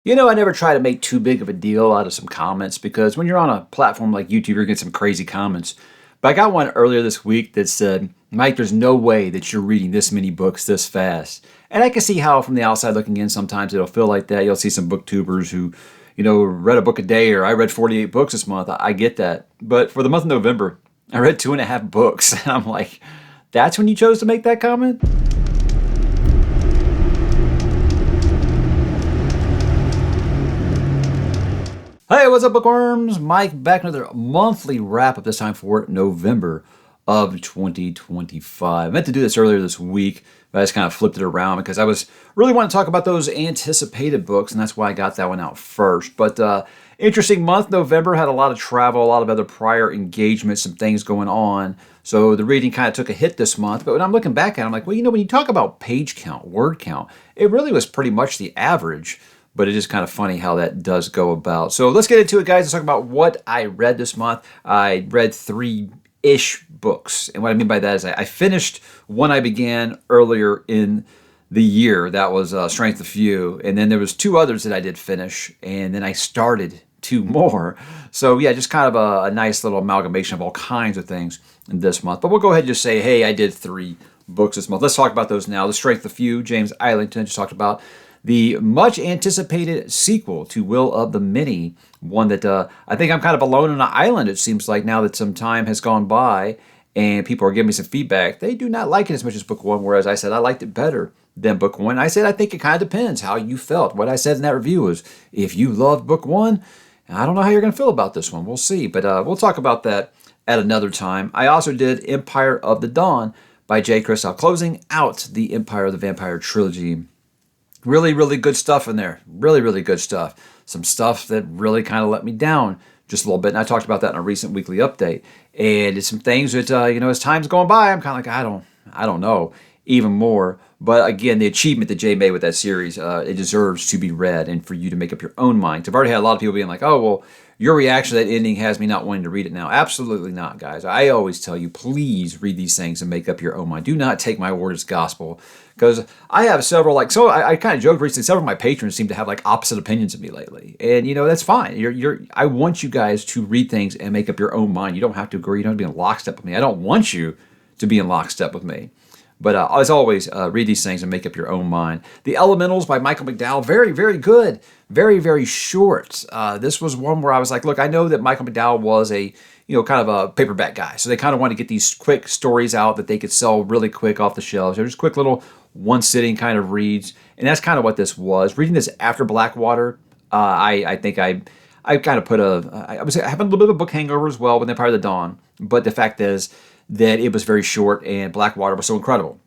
I never try to make too big of a deal out of some comments because when you're on a platform like YouTube, you're getting some crazy comments. But I got one earlier this week that said, Mike, there's no way that you're reading this many books this fast. And I can see how from the outside looking in, sometimes it'll feel like that. You'll see some booktubers who, read a book a day, or I read 48 books this month. I get that. But for the month of November, I read 2.5 books. And I'm like, that's when you chose to make that comment? Hey, what's up, bookworms? Mike back with another monthly wrap up, this time for November of 2025. I meant to do this earlier this week, but I just kind of flipped it around because I was really wanting to talk about those anticipated books, and that's why I got that one out first. But interesting month. November had a lot of travel, a lot of other prior engagements, some things going on. So the reading kind of took a hit this month. But when I'm looking back at it, I'm like, well, when you talk about page count, word count, it really was pretty much the average. But it's just kind of funny how that does go about. So let's get into it, guys. Let's talk about what I read this month. I read 3-ish books. And what I mean by that is I finished one I began earlier in the year. That was Strength of Few. And then there was 2 others that I did finish. And then I started 2 more. So yeah, just kind of a nice little amalgamation of all kinds of things in this month. But we'll go ahead and just say, hey, I did 3 books this month. Let's talk about those now. The Strength of Few, James Islington just talked about. The much anticipated sequel to Will of the Many, one that I think I'm kind of alone on an island, it seems like, now that some time has gone by and people are giving me some feedback. They do not like it as much as book 1, whereas I said I liked it better than book 1. I said I think it kind of depends how you felt. What I said in that review was, if you loved book 1, I don't know how you're going to feel about this one. We'll see, but we'll talk about that at another time. I also did Empire of the Dawn by J. Kristoff, closing out the Empire of the Vampire trilogy. Really, really good stuff in there. Really, really good stuff. Some stuff that really kind of let me down just a little bit. And I talked about that in a recent weekly update. And it's some things that, as time's going by, I'm kind of like, I don't know even more. But again, the achievement that Jay made with that series, it deserves to be read and for you to make up your own mind. I've already had a lot of people being like, oh, well, your reaction to that ending has me not wanting to read it now. Absolutely not, guys. I always tell you, please read these things and make up your own mind. Do not take my word as gospel. Because I have several, I kind of joked recently, several of my patrons seem to have opposite opinions of me lately. And, that's fine. I want you guys to read things and make up your own mind. You don't have to agree. You don't have to be in lockstep with me. I don't want you to be in lockstep with me. But as always, read these things and make up your own mind. The Elementals by Michael McDowell, very, very good. Very, very short. This was one where I was like, look, I know that Michael McDowell was a, kind of a paperback guy. So they kind of wanted to get these quick stories out that they could sell really quick off the shelves. They're just quick little one-sitting kind of reads. And that's kind of what this was. Reading this after Blackwater, I think I kind of put I was having a little bit of a book hangover as well with Empire of the Dawn. But the fact is that it was very short and Blackwater was so incredible.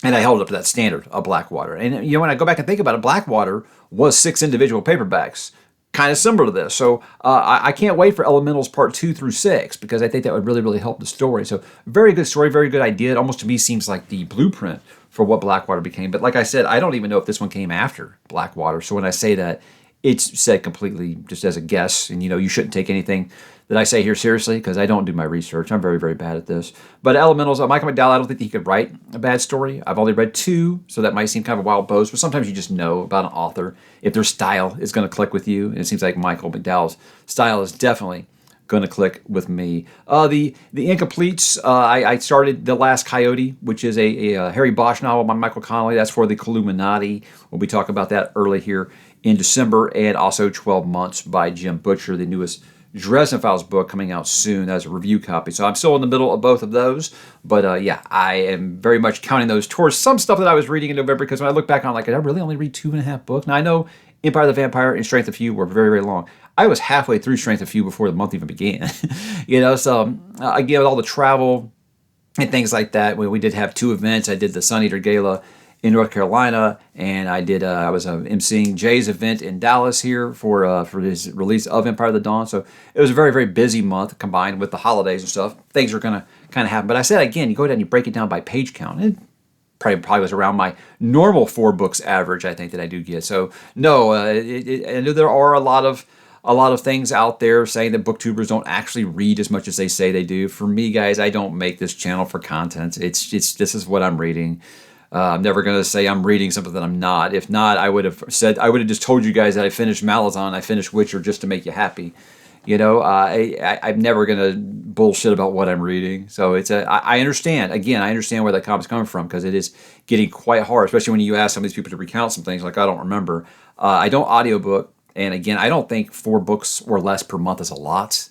And I held it up to that standard of Blackwater. And, when I go back and think about it, Blackwater was 6 individual paperbacks, kind of similar to this. So I can't wait for Elementals Part 2 through 6 because I think that would really, really help the story. So very good story, very good idea. It almost to me seems like the blueprint for what Blackwater became. But like I said, I don't even know if this one came after Blackwater. So when I say that, it's said completely just as a guess. And, you shouldn't take anything that I say here seriously because I don't do my research. I'm very, very bad at this. But Elementals, Michael McDowell, I don't think he could write a bad story. I've only read 2, so that might seem kind of a wild boast. But sometimes you just know about an author if their style is going to click with you. And it seems like Michael McDowell's style is definitely going to click with me. The Incompletes, I started The Last Coyote, which is a Harry Bosch novel by Michael Connelly. That's for the *Illuminati. We'll be talking about that early here in December. And also 12 Months by Jim Butcher, the newest Dresden Files book coming out soon as a review copy. So I'm still in the middle of both of those. But yeah, I am very much counting those towards some stuff that I was reading in November because when I look back on did I really only read 2.5 books? Now I know Empire of the Vampire and Strength of Few were very, very long. I was halfway through Strength of Few before the month even began. So again, with all the travel and things like that, we did have 2 events. I did the Sun Eater Gala in North Carolina, and I was emceeing Jay's event in Dallas here for his release of Empire of the Dawn. So it was a very, very busy month combined with the holidays and stuff. Things are going to kind of happen. But I said, again, you go down and you break it down by page count. It probably was around my normal 4 books average, I think, that I do get. So no, I know there are a lot of things out there saying that booktubers don't actually read as much as they say they do. For me, guys, I don't make this channel for content. This is what I'm reading. I'm never going to say I'm reading something that I'm not. If not, I would have just told you guys that I finished *𝕤𝕤𝕣𝕠𝕜𝕤, I finished *Witcher* just to make you happy. I'm never going to bullshit about what I'm reading. So I understand. Again, I understand where that comment's coming from, because it is getting quite hard, especially when you ask some of these people to recount some things like I don't remember. I don't audiobook. And again, I don't think 4 books or less per month is a lot.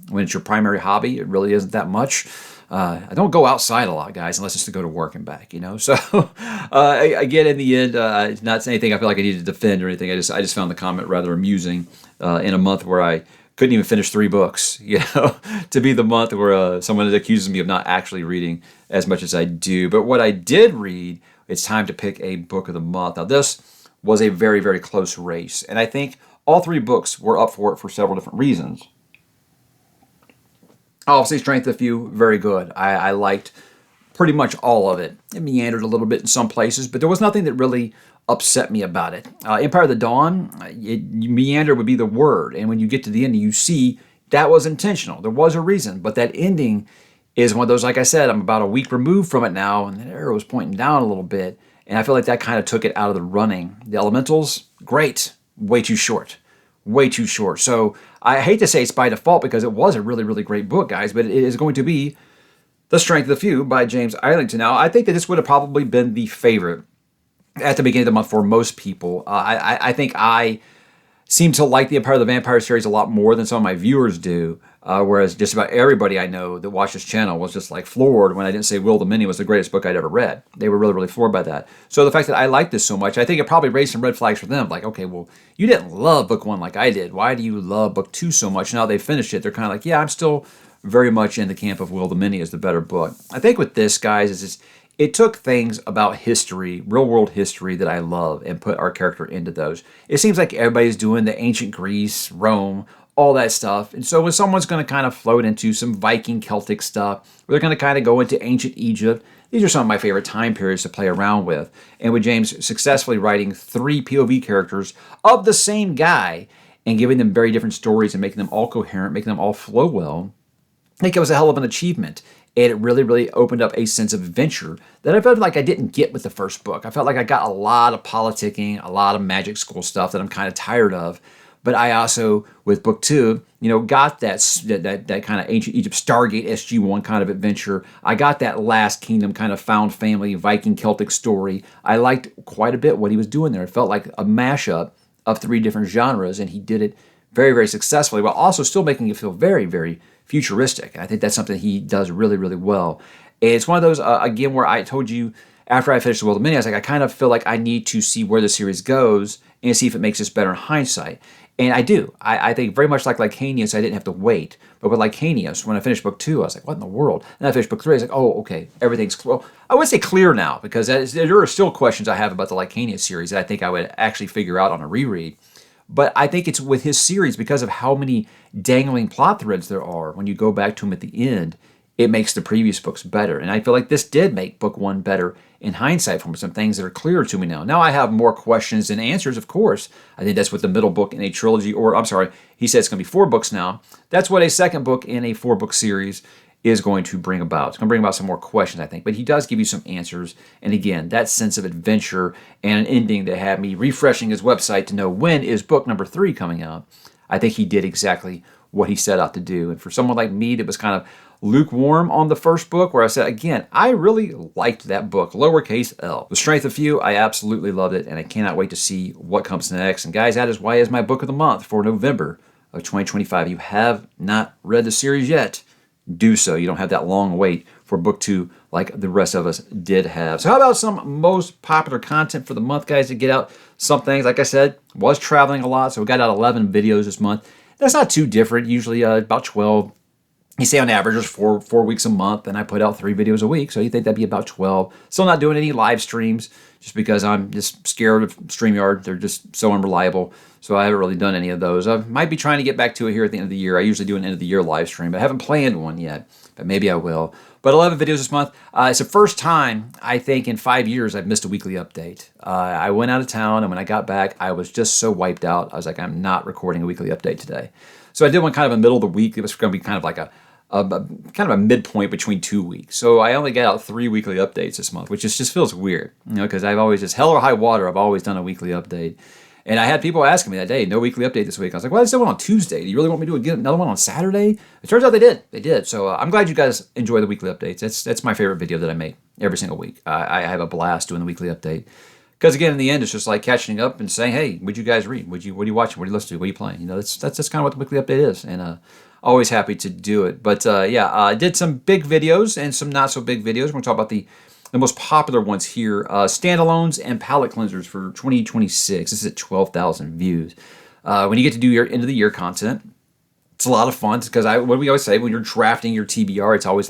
When it's your primary hobby, it really isn't that much. I don't go outside a lot, guys, unless it's to go to work and back, So, again, in the end, it's not anything I feel like I need to defend or anything. I just found the comment rather amusing in a month where I couldn't even finish 3 books, to be the month where someone accuses me of not actually reading as much as I do. But what I did read, it's time to pick a book of the month. Now, this was a very, very close race, and I think all 3 books were up for it for several different reasons. Obviously, Strength of Few, very good. I liked pretty much all of it. It meandered a little bit in some places, but there was nothing that really upset me about it. Empire of the Dawn, meander would be the word, and when you get to the end, you see that was intentional. There was a reason, but that ending is one of those, like I said, I'm about a week removed from it now, and the arrow was pointing down a little bit, and I feel like that kind of took it out of the running. The Elementals, great. Way too short. Way too short. So I hate to say it's by default, because it was a really, really great book, guys, but it is going to be The Strength of the Few by James Islington. Now, I think that this would have probably been the favorite at the beginning of the month for most people. I think I seem to like the Empire of the Vampire series a lot more than some of my viewers do, whereas just about everybody I know that watched this channel was just like floored when I didn't say *𝕤𝕠𝕠𝕜𝕤 was the greatest book I'd ever read. They were really, really floored by that. So the fact that I liked this so much, I think it probably raised some red flags for them. Like, okay, well, you didn't love book 1 like I did. Why do you love book 2 so much? Now they finished it, they're kind of like, yeah, I'm still very much in the camp of *𝕤𝕠𝕠𝕜𝕤 as the better book. I think with this, guys, it took things about history, real-world history that I love, and put our character into those. It seems like everybody's doing the ancient Greece, Rome, all that stuff. And so when someone's going to kind of float into some Viking Celtic stuff, they're going to kind of go into ancient Egypt, these are some of my favorite time periods to play around with. And with James successfully writing 3 POV characters of the same guy and giving them very different stories and making them all coherent, making them all flow well, I think it was a hell of an achievement. And it really, really opened up a sense of adventure that I felt like I didn't get with the first book. I felt like I got a lot of politicking, a lot of magic school stuff that I'm kind of tired of. But I also, with book 2, got that kind of ancient Egypt, Stargate, SG-1 kind of adventure. I got that Last Kingdom kind of found family, Viking Celtic story. I liked quite a bit what he was doing there. It felt like a mashup of 3 different genres, and he did it very, very successfully, while also still making it feel very, very futuristic. I think that's something he does really, really well. And it's one of those, again, where I told you after I finished The *𝕤𝕠𝕜𝕤, I was like, I kind of feel like I need to see where the series goes and see if it makes this better in hindsight. And I do. I think very much like *𝕦𝕤𝕤𝕤, I didn't have to wait. But with *𝕦𝕤𝕤𝕤, when I finished book 2, I was like, what in the world? And I finished book 3, I was like, oh, okay, everything's, well, I would say clear now, because there are still questions I have about the *𝕦𝕤𝕤𝕤 series that I think I would actually figure out on a reread. But I think it's with his series, because of how many dangling plot threads there are when you go back to him at the end, it makes the previous books better. And I feel like this did make book 1 better in hindsight from some things that are clearer to me now. Now I have more questions than answers, of course. I think that's what the middle book in a trilogy, or I'm sorry, he said it's going to be 4 books now. That's what a second book in a 4-book series is going to bring about. It's going to bring about some more questions, I think. But he does give you some answers. And again, that sense of adventure and an ending that had me refreshing his website to know when is book number 3 coming out. I think he did exactly what he set out to do. And for someone like me that was kind of lukewarm on the first book, where I said, again, I really liked that book, lowercase l. The Strength of Few, I absolutely loved it, and I cannot wait to see what comes next. And guys, that is why it's my book of the month for November of 2025. If you have not read the series yet, do so. You don't have that long wait for book 2 like the rest of us did have. So how about some most popular content for the month, guys, to get out some things? Like I said, was traveling a lot, so we got out 11 videos this month. That's not too different, usually about 12. You say on average there's four weeks a month, and I put out 3 videos a week, so you think that'd be about 12. Still not doing any live streams, just because I'm just scared of StreamYard. They're just so unreliable, so I haven't really done any of those. I might be trying to get back to it here at the end of the year. I usually do an end of the year live stream, but I haven't planned one yet, but maybe I will. But 11 videos this month. It's the first time, I think, in 5 years I've missed a weekly update. I went out of town, and when I got back, I was just so wiped out. I was like, I'm not recording a weekly update today. So I did one kind of in the middle of the week. It was going to be kind of like a kind of a midpoint between 2 weeks. So I only got out 3 weekly updates this month, which just feels weird, because I've always just hell or high water. I've always done a weekly update. And I had people asking me that day, no weekly update this week. I was like, well, I just did one on Tuesday. Do you really want me to do another one on Saturday? It turns out they did. They did. So I'm glad you guys enjoy the weekly updates. That's my favorite video that I make every single week. I have a blast doing the weekly update. Because again, in the end, it's just like catching up and saying, hey, what'd you guys read? What are you watching? What are you listening to? What are you playing? That's kind of what the weekly update is. And always happy to do it. But I did some big videos and some not so big videos. We're going to talk about the most popular ones here, standalones and palette cleansers for 2026. This is at 12,000 views. When you get to do your end of the year content, it's a lot of fun because what we always say, when you're drafting your TBR, it's always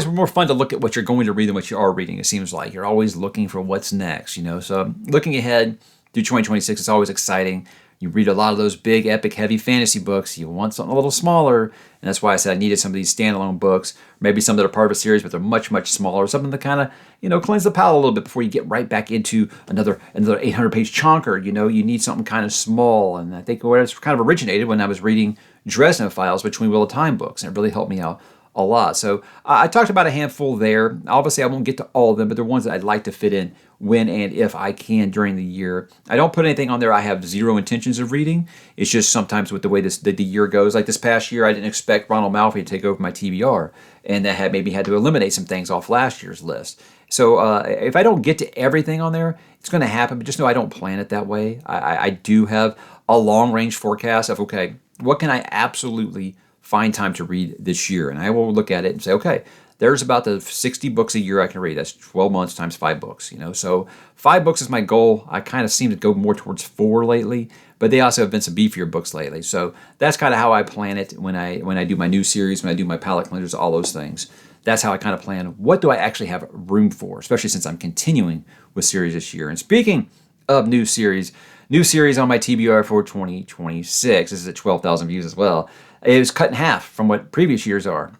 more fun to look at what you're going to read than what you are reading. It seems like you're always looking for what's next, So looking ahead through 2026, it's always exciting. You read a lot of those big, epic, heavy fantasy books. You want something a little smaller, and that's why I said I needed some of these standalone books, maybe some that are part of a series, but they're much, much smaller. Something to kind of, cleanse the palate a little bit before you get right back into another 800-page chonker. You need something kind of small, and I think where it's kind of originated when I was reading Dresden Files between Wheel of Time books, and it really helped me out a lot. So I talked about a handful there. Obviously, I won't get to all of them, but they're ones that I'd like to fit in when and if I can during the year. I don't put anything on there I have zero intentions of reading. It's just sometimes with the way the year goes. Like this past year, I didn't expect ℓ𝕬𝕣𝕠𝕜 to take over my TBR, and that had to eliminate some things off last year's list. So if I don't get to everything on there, it's going to happen, but just know I don't plan it that way. I do have a long-range forecast of, okay, what can I absolutely find time to read this year? And I will look at it and say, okay, there's about the 60 books a year I can read. That's 12 months times 5 books, So 5 books is my goal. I kind of seem to go more towards 4 lately, but they also have been some beefier books lately. So that's kind of how I plan it when I do my new series, when I do my palette cleansers, all those things. That's how I kind of plan what do I actually have room for, especially since I'm continuing with series this year. And speaking of new series on my TBR for 2026. This is at 12,000 views as well. It was cut in half from what previous years are.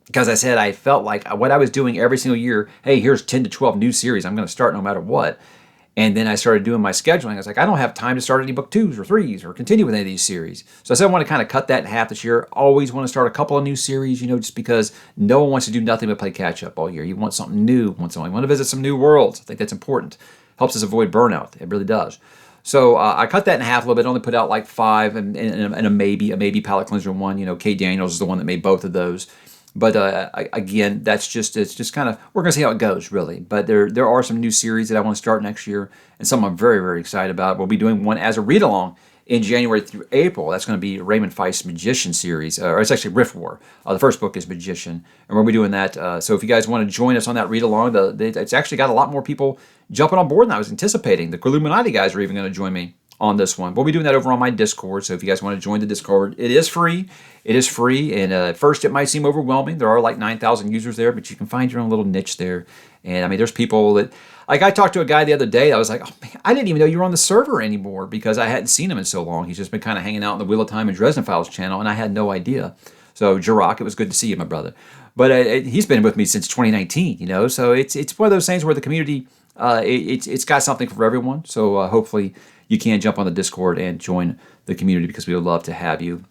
Because I said I felt like what I was doing every single year, hey, here's 10 to 12 new series. I'm going to start no matter what. And then I started doing my scheduling. I was like, I don't have time to start any book 2s or 3s or continue with any of these series. So I said I want to kind of cut that in half this year. Always want to start a couple of new series, just because no one wants to do nothing but play catch up all year. You want something new. You want to visit some new worlds. I think that's important. Helps us avoid burnout. It really does. So I cut that in half a little bit. Only put out like 5 and a maybe palette cleanser one. Kate Daniels is the one that made both of those. But again, it's just kind of, we're going to see how it goes, really. But there are some new series that I want to start next year, and some I'm very, very excited about. We'll be doing one as a read-along in January through April. That's going to be Raymond Feist's Magician series, or it's actually Rift War. The first book is Magician, and we'll be doing that. So if you guys want to join us on that read-along, it's actually got a lot more people jumping on board than I was anticipating. The ℚ𝕦𝕤𝕠𝕠𝕜 guys are even going to join me on this one. We'll be doing that over on my Discord, so if you guys want to join the Discord, it is free. It is free, and at first it might seem overwhelming. There are like 9,000 users there, but you can find your own little niche there. And there's people that, like I talked to a guy the other day, I was like, oh man, I didn't even know you were on the server anymore because I hadn't seen him in so long. He's just been kind of hanging out in the Wheel of Time and Dresden Files channel, and I had no idea. So ℓ𝕬𝕠𝕜, it was good to see you, my brother. But he's been with me since 2019, so it's one of those things where the community, it's got something for everyone. So hopefully you can jump on the Discord and join the community because we would love to have you.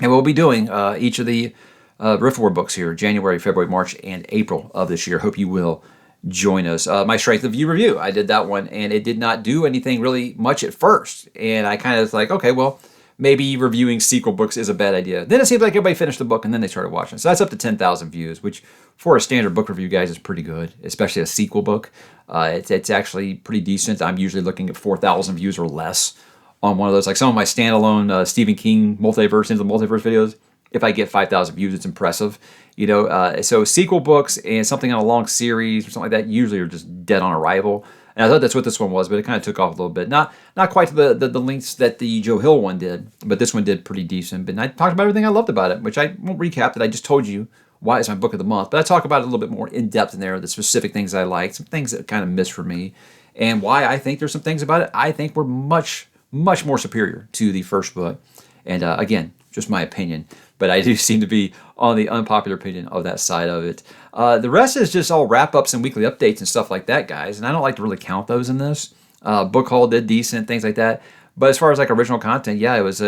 And we'll be doing each of the Rift War books here, January, February, March, and April of this year. Hope you will join us. My Strength of You review, I did that one, and it did not do anything really much at first. And I kind of was like, okay, well, maybe reviewing sequel books is a bad idea. Then it seemed like everybody finished the book, and then they started watching. So that's up to 10,000 views, which for a standard book review, guys, is pretty good, especially a sequel book. It's actually pretty decent. I'm usually looking at 4,000 views or less on one of those. Like some of my standalone Stephen King multiverse into the multiverse videos, if I get 5,000 views, it's impressive. So sequel books and something on a long series or something like that usually are just dead on arrival. And I thought that's what this one was, but it kind of took off a little bit. Not quite to the lengths that the Joe Hill one did, but this one did pretty decent. But I talked about everything I loved about it, which I won't recap that I just told you why it's my book of the month. But I talk about it a little bit more in depth in there, the specific things I liked, some things that kind of missed for me, and why I think there's some things about it I think were much, much more superior to the first book. And again, just my opinion, but I do seem to be on the unpopular opinion of that side of it. The rest is just all wrap-ups and weekly updates and stuff like that, guys, and I don't like to really count those in this. Book haul did decent, things like that. But as far as like original content, yeah, it was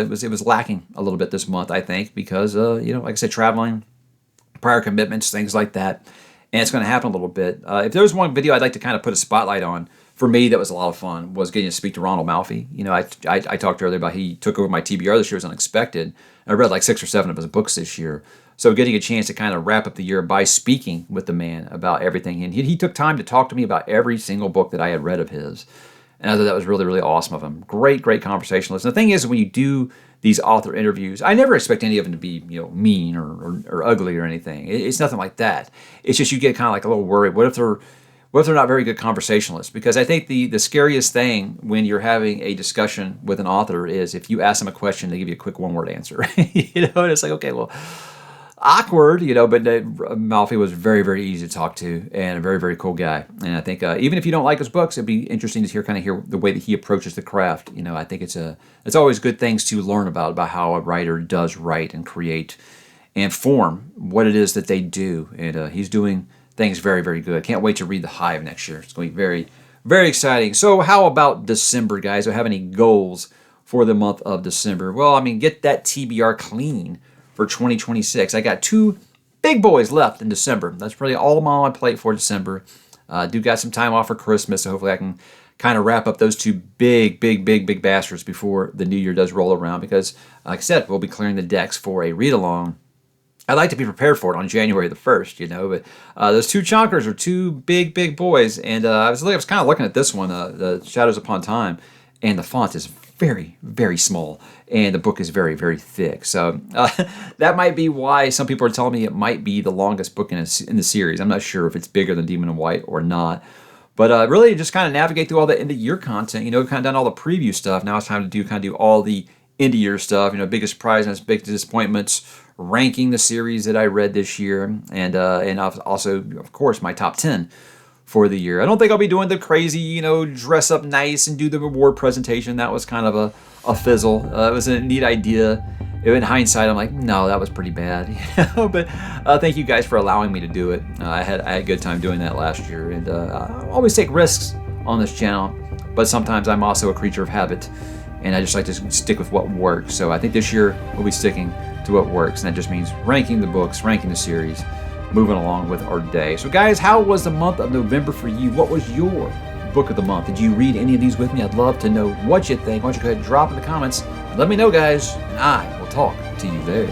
lacking a little bit this month, I think, because like I said, traveling, prior commitments, things like that. And it's going to happen a little bit. If there was one video I'd like to kind of put a spotlight on, for me, that was a lot of fun, was getting to speak to Ronald Malfi. You know, I talked earlier about he took over my TBR this year. It was unexpected. I read like 6 or 7 of his books this year. So getting a chance to kind of wrap up the year by speaking with the man about everything. And he took time to talk to me about every single book that I had read of his. And I thought that was really, really awesome of him. Great, great conversationalist. And the thing is, when you do these author interviews, I never expect any of them to be, you know, mean or ugly or anything. It's nothing like that. It's just you get kind of like a little worried. What if they're not very good conversationalists? Because I think the scariest thing when you're having a discussion with an author is if you ask them a question, they give you a quick one-word answer. You know, and it's like, okay, well, awkward, you know, but Malfi was very, very easy to talk to and a very, very cool guy. And I think even if you don't like his books, it'd be interesting to hear the way that he approaches the craft. You know, I think it's always good things to learn about how a writer does write and create and form what it is that they do. And he's doing things very, very good. Can't wait to read The Hive next year. It's going to be very, very exciting. So how about December, guys? Do I have any goals for the month of December? Well, I mean, get that TBR clean for 2026. I got 2 big boys left in December. That's really all I'm on my plate for December. Do got some time off for Christmas, so hopefully I can kind of wrap up those 2 big bastards before the new year does roll around, because, like I said, we'll be clearing the decks for a read-along. I'd like to be prepared for it on January the 1st, you know, but those 2 chonkers are 2 big boys, and I was kind of looking at this one, the Shadows Upon Time, and the font is very, very small, and the book is very, very thick. So that might be why some people are telling me it might be the longest book in the series. I'm not sure if it's bigger than Demon in White or not. But really just kind of navigate through all the end-of-year content. You know, kind of done all the preview stuff. Now it's time to do all the end-of-year stuff. You know, biggest surprises, big disappointments, ranking the series that I read this year, and also, of course, my top 10 for the year. I don't think I'll be doing the crazy, you know, dress up nice and do the reward presentation. That was kind of a fizzle. It was a neat idea. In hindsight, I'm like, no, that was pretty bad. You know? But thank you guys for allowing me to do it. I had a good time doing that last year, and I always take risks on this channel, but sometimes I'm also a creature of habit, and I just like to stick with what works. So I think this year we'll be sticking to what works, and that just means ranking the books, ranking the series, moving along with our day. So guys, how was the month of November for you? What was your book of the month? Did you read any of these with me? I'd love to know what you think. Why don't you go ahead and drop in the comments. Let me know, guys, and I will talk to you there.